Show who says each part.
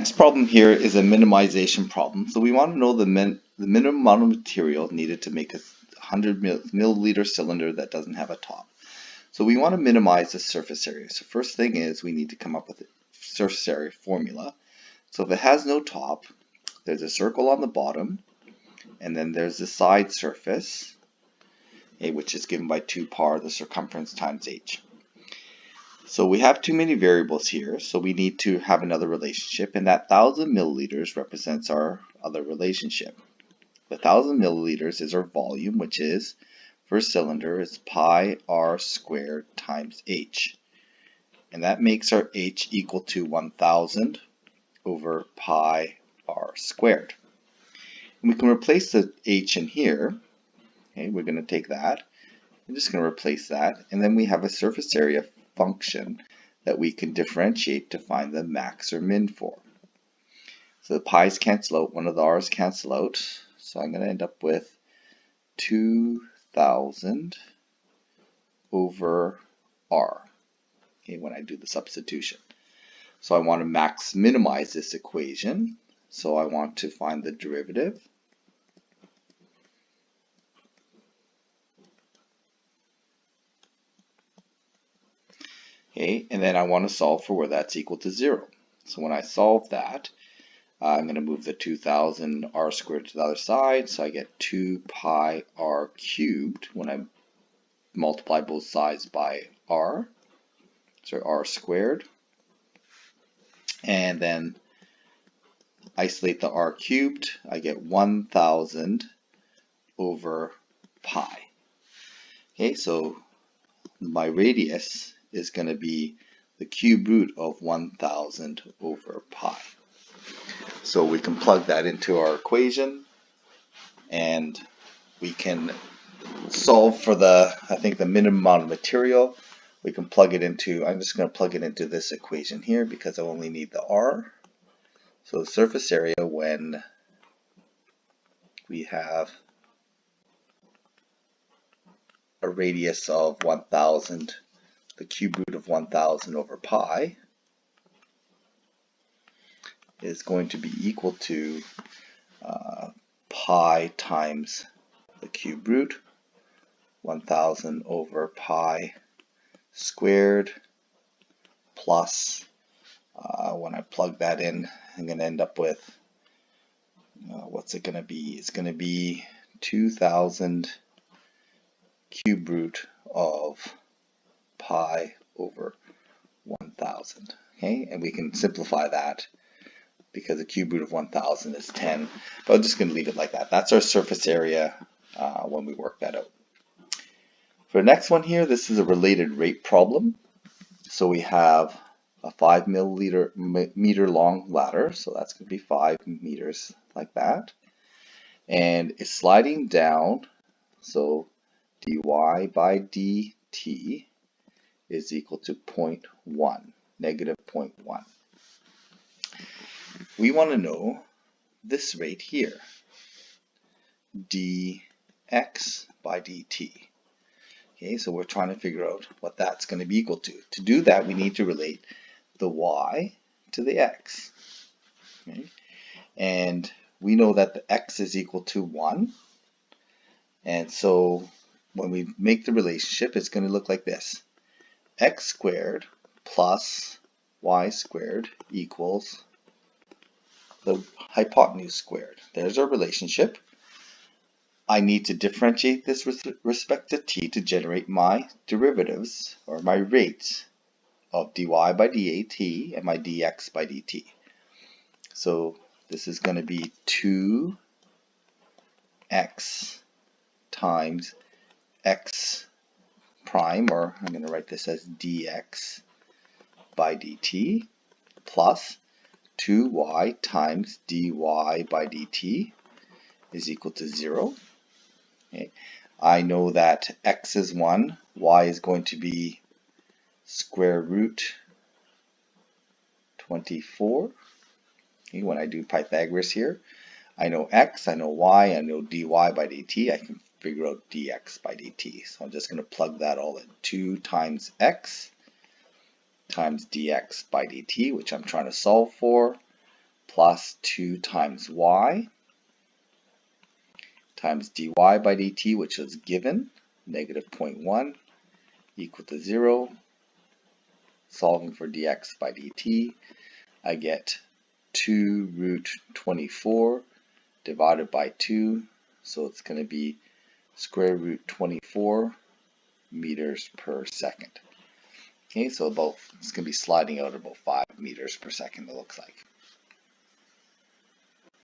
Speaker 1: Next problem here is a minimization problem. So we want to know the minimum amount of material needed to make a 100 milliliter cylinder that doesn't have a top. So we want to minimize the surface area. So first thing is we need to come up with a surface area formula. So if it has no top, there's a circle on the bottom, and then there's the side surface, which is given by 2 par the circumference times h. So we have too many variables here, so we need to have another relationship, and that 1,000 milliliters represents our other relationship. The 1,000 milliliters is our volume, which is, for cylinder, is pi r squared times h. And that makes our h equal to 1,000 over pi r squared. And we can replace the h in here. Okay, we're going to take that. I'm just going to replace that, and then we have a surface area function that we can differentiate to find the max or min for. So the pi's cancel out, one of the r's cancel out, so I'm going to end up with 2,000 over r, okay, when I do the substitution. So I want to minimize this equation, so I want to find the derivative. Okay, and then I want to solve for where that's equal to 0. So when I solve that, I'm going to move the 2,000 r squared to the other side, so I get 2 pi r cubed when I multiply both sides by r, so r squared, and then isolate the r cubed, I get 1,000 over pi. Okay, so my radius is going to be the cube root of 1,000 over pi. So we can plug that into our equation, and we can solve for the minimum amount of material. We can plug it into, I'm just going to plug it into this equation here because I only need the r. So the surface area when we have a radius of 1,000, the cube root of 1,000 over pi, is going to be equal to pi times the cube root, 1,000 over pi squared, plus, when I plug that in, I'm going to end up with, what's it going to be? It's going to be 2,000 cube root of pi over 1,000. Okay, and we can simplify that because the cube root of 1,000 is 10, but I'm just going to leave it like that. That's our surface area when we work that out. For the next one here, this is a related rate problem. So we have a 5 meter long ladder, so that's going to be 5 meters like that, and it's sliding down, so dy by dt is equal to 0.1, negative 0.1. We want to know this rate here, dx by dt. Okay, so we're trying to figure out what that's going to be equal to. To do that, we need to relate the y to the x. Okay? And we know that the x is equal to 1. And so when we make the relationship, it's going to look like this. X squared plus y squared equals the hypotenuse squared. There's our relationship. I need to differentiate this with respect to t to generate my derivatives, or my rates, of dy by dat and my dx by dt. So this is going to be 2x times x prime, or I'm going to write this as dx by dt, plus 2y times dy by dt is equal to 0. Okay. I know that x is 1, y is going to be square root 24. Okay, when I do Pythagoras here, I know x, I know y, I know dy by dt, I can figure out dx by dt. So I'm just going to plug that all in. 2 times x times dx by dt, which I'm trying to solve for, plus 2 times y times dy by dt, which is given, negative 0.1 equal to 0. Solving for dx by dt, I get 2 root 24 divided by 2, so it's going to be square root 24 meters per second. Okay, so it's going to be sliding out about 5 meters per second, it looks like.